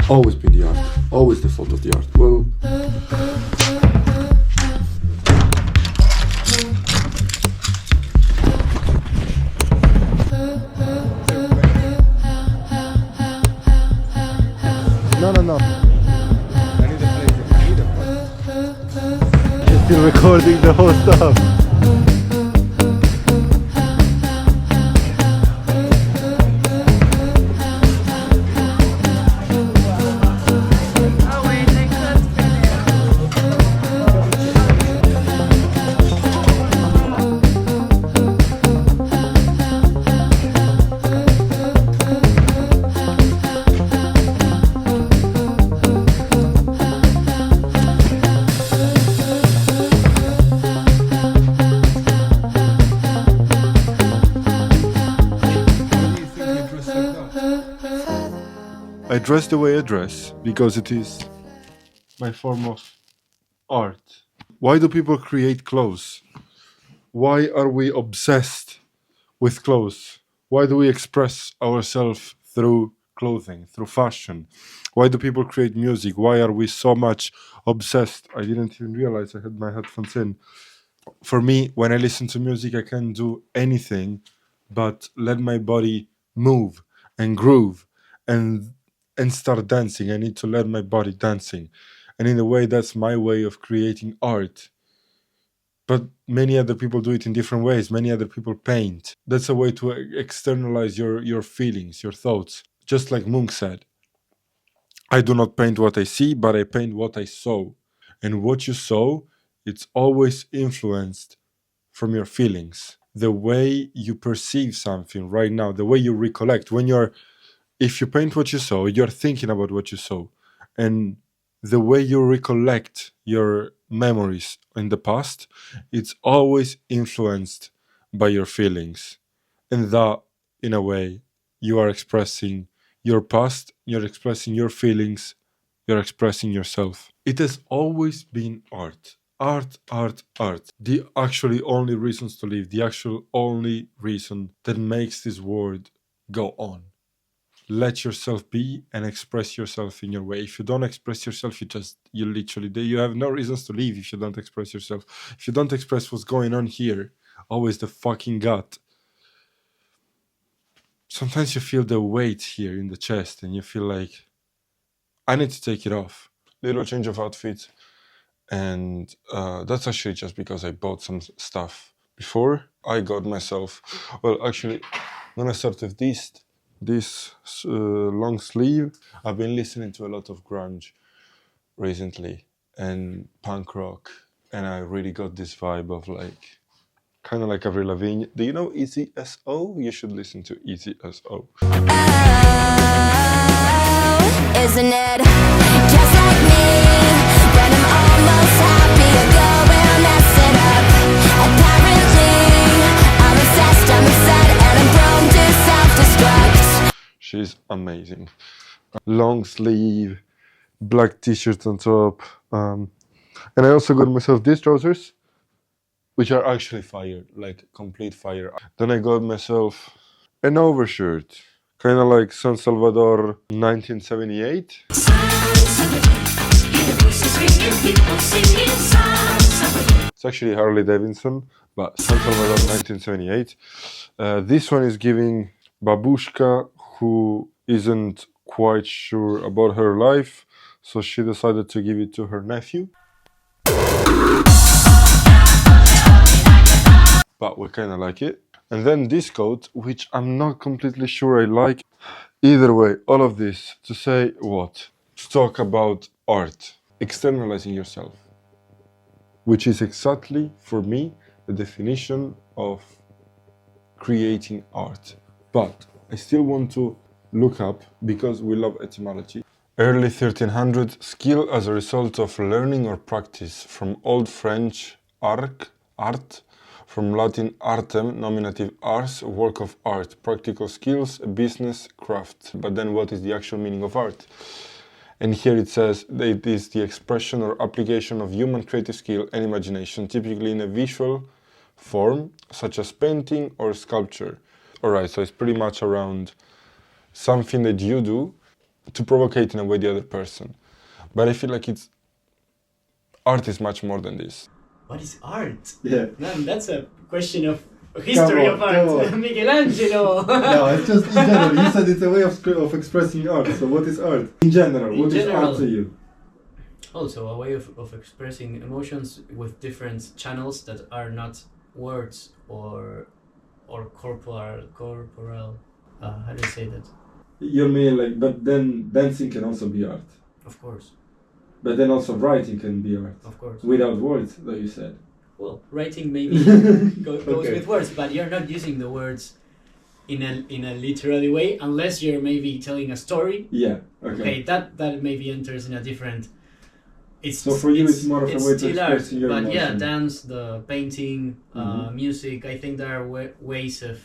always been the art, always the fault of the art. Well, No, no, no. I need to play the You're still recording the whole stuff. I dress the way I dress because it is my form of art. Why do people create clothes? Why are we obsessed with clothes? Why do we express ourselves through clothing, through fashion? Why do people create music? Why are we so much obsessed? I didn't even realize I had my headphones in. For me, when I listen to music, I can't do anything but let my body move and groove and start dancing. I need to let my body dancing. And in a way, that's my way of creating art. But many other people do it in different ways. Many other people paint. That's a way to externalize your feelings, your thoughts. Just like Munch said, I do not paint what I see, but I paint what I saw. And what you saw, it's always influenced from your feelings. The way you perceive something right now, the way you recollect. If you paint what you saw, you're thinking about what you saw. And the way you recollect your memories in the past, it's always influenced by your feelings. And that, in a way, you are expressing your past, you're expressing your feelings, you're expressing yourself. It has always been art. Art, art, art. The actually only reasons to live, the actual only reason that makes this world go on. Let yourself be and express yourself in your way. If you don't express yourself, you have no reasons to live if you don't express yourself. If you don't express what's going on here, always the fucking gut. Sometimes you feel the weight here in the chest and you feel like, I need to take it off. Little change of outfit. And that's actually just because I bought some stuff before. I got myself, well, actually, when I start with this long sleeve, I've been listening to a lot of grunge recently and punk rock, and I really got this vibe of like, kind of like Avril Lavigne. Do you know Easy S.O.? You should listen to Easy S.O. Oh, isn't it just like me? When I'm almost happy, I go and mess it up. Apparently, I'm obsessed, and I'm prone to self-destruct. She's amazing. Long sleeve, black t-shirt on top. And I also got myself these trousers, which are actually fire, like complete fire. Then I got myself an overshirt, kind of like San Salvador 1978. It's actually Harley Davidson, but San Salvador 1978. This one is giving Babushka, who isn't quite sure about her life, so she decided to give it to her nephew. But we kind of like it. And then this coat, which I'm not completely sure I like. Either way, all of this to say what? To talk about art, externalizing yourself, which is exactly, for me, the definition of creating art. But I still want to look up, because we love etymology. Early 1300, skill as a result of learning or practice, from Old French art, from Latin artem, nominative ars, work of art, practical skills, business, craft. But then what is the actual meaning of art? And here it says that it is the expression or application of human creative skill and imagination, typically in a visual form, such as painting or sculpture. Alright, so it's pretty much around something that you do to provocate in a way the other person. But I feel like art is much more than this. What is art? Yeah. Man, that's a question of history of art. come on. Michelangelo. No, it's just in general. You said it's a way of expressing art. So what is art? In general, In what is general. art to you? Also, a way of expressing emotions with different channels that are not words or corporal. How do you say that? You mean like, but then dancing can also be art. Of course, But then also writing can be art. of course. Without words, like you said. Well, writing maybe goes Okay. with words, but you're not using the words in a literally way unless you're maybe telling a story. Yeah, okay. Okay, that maybe enters in a different. So for you, it's more of a way to still art, expressing your but yeah, emotion. dance, the painting, Mhm. music. I think there are ways of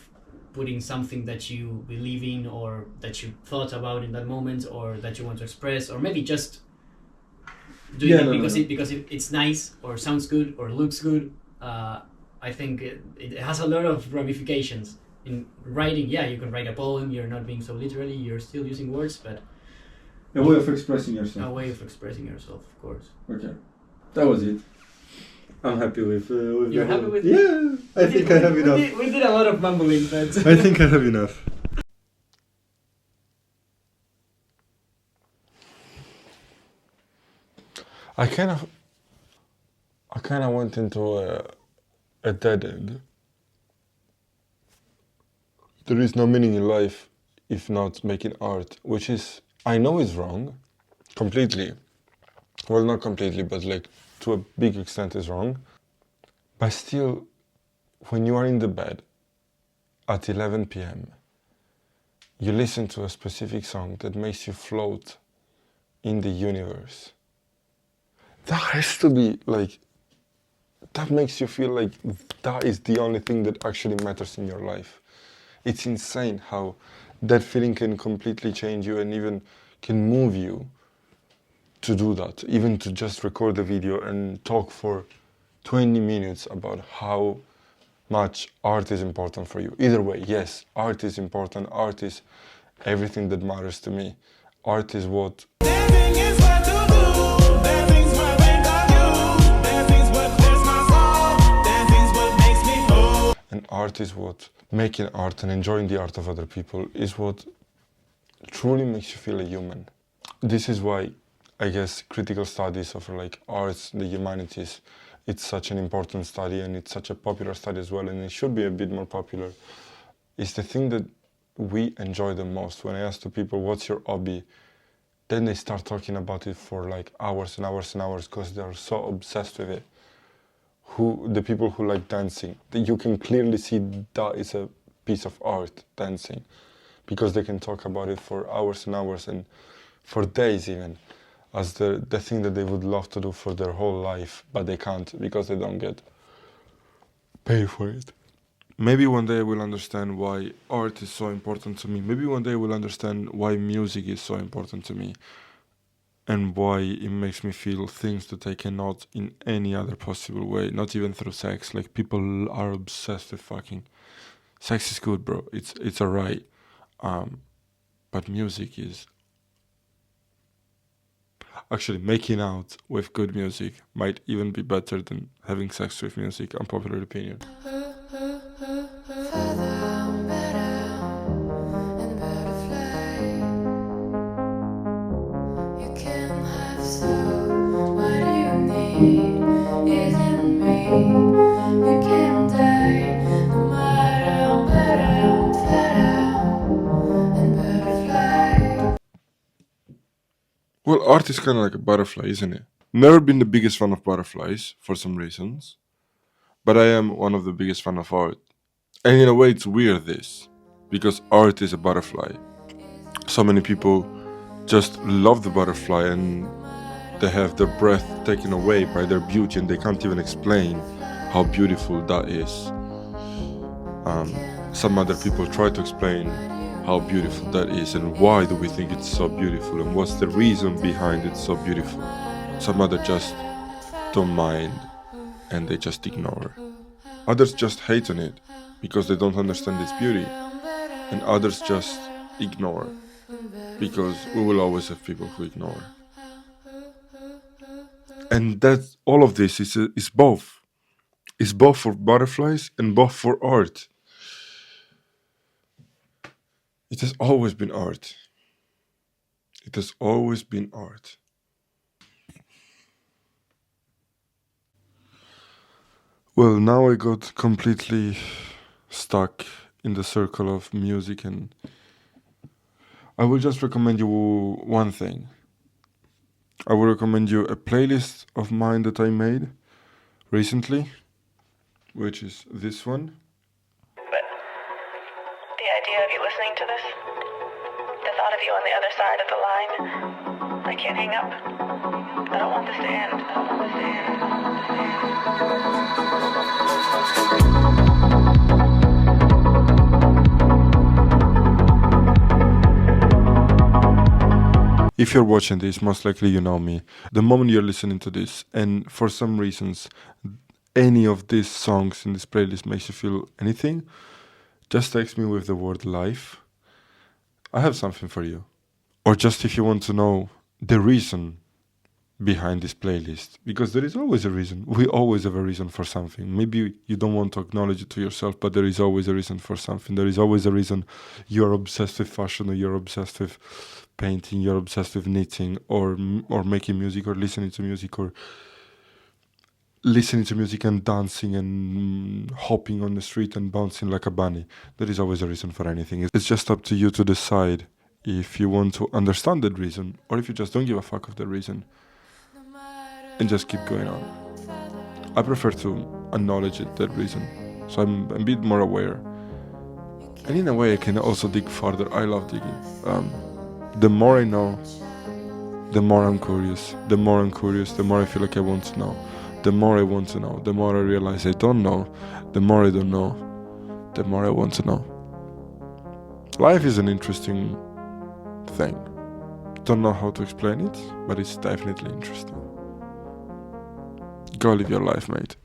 putting something that you believe in or that you thought about in that moment or that you want to express or maybe just doing Yeah, it no, because no. because it's nice or sounds good or looks good. I think it has a lot of ramifications. In writing, yeah, you can write a poem. You're not being so literally. You're still using words, but A way of expressing a yourself. way of expressing yourself, of course. Okay. That was it. I'm happy with You're the happy whole- with- Yeah, I think I have enough. We did a lot of mumbling, but I think I have enough. I kind of went into a dead end. There is no meaning in life if not making art, which is, I know is wrong, completely. Well, not completely, but like to a big extent is wrong. But still, when you are in the bed at 11 p.m., you listen to a specific song that makes you float in the universe. That has to be like, that makes you feel like that is the only thing that actually matters in your life. It's insane how that feeling can completely change you and even can move you to do that, even to just record a video and talk for 20 minutes about how much art is important for you. Either way, yes, art is important. Art is everything that matters to me. Art is what Dancing is what to do. Dancing's what brings out you. Dancing's what clears my soul. Dancing's what makes me whole. and art is what making art and enjoying the art of other people is what truly makes you feel a human. This is why I guess critical studies of like arts, the humanities, it's such an important study and it's such a popular study as well, and it should be a bit more popular. It's the thing that we enjoy the most. When I ask to people what's your hobby, then they start talking about it for like hours and hours and hours because they're so obsessed with it. The people who like dancing, you can clearly see that is a piece of art, dancing, because they can talk about it for hours and hours and for days even, as the thing that they would love to do for their whole life, but they can't because they don't get paid for it. Maybe one day I will understand why art is so important to me. Maybe one day I will understand why music is so important to me and why it makes me feel things that I cannot in any other possible way, not even through sex. Like people are obsessed with fucking. Sex is good, bro. It's alright. But music is actually making out with good music might even be better than having sex with music, unpopular opinion. You can have so what you need isn't me. You can die no matter how better, flatter and butterfly. Well, art is kind of like a butterfly, isn't it? Never been the biggest fan of butterflies for some reasons, but I am one of the biggest fan of art. And in a way, it's weird this, because art is a butterfly. So many people just love the butterfly and they have their breath taken away by their beauty and they can't even explain how beautiful that is. Some other people try to explain how beautiful that is and why do we think it's so beautiful and what's the reason behind it's so beautiful. Some other just don't mind and they just ignore. Others just hate on it because they don't understand its beauty, and others just ignore because we will always have people who ignore. And that all of this is both. It's both for butterflies and both for art. It has always been art. It has always been art. Well, now I got completely stuck in the circle of music, and I will just recommend you one thing. I will recommend you a playlist of mine that I made recently, which is this one. But the idea of you listening to this, the thought of you on the other side of the line, I can't hang up. I don't want this to end. I don't want this to end. I don't want this to end. If you're watching this, most likely you know me. The moment you're listening to this, and for some reasons, any of these songs in this playlist makes you feel anything, just text me with the word life. I have something for you. Or just if you want to know the reason behind this playlist, because there is always a reason. We always have a reason for something. Maybe you don't want to acknowledge it to yourself, but there is always a reason for something. There is always a reason you're obsessed with fashion, or you're obsessed with painting, you're obsessed with knitting, or making music, or listening to music, or listening to music and dancing and hopping on the street and bouncing like a bunny. There is always a reason for anything. It's just up to you to decide if you want to understand that reason, or if you just don't give a fuck of the reason and just keep going on. I prefer to acknowledge it, that reason, so I'm a bit more aware. And in a way I can also dig further. I love digging. The more I know, the more I'm curious. The more I'm curious, the more I feel like I want to know. The more I want to know, the more I realize I don't know. The more I don't know, the more I want to know. Life is an interesting thing. Don't know how to explain it, but it's definitely interesting. Go live your life, mate.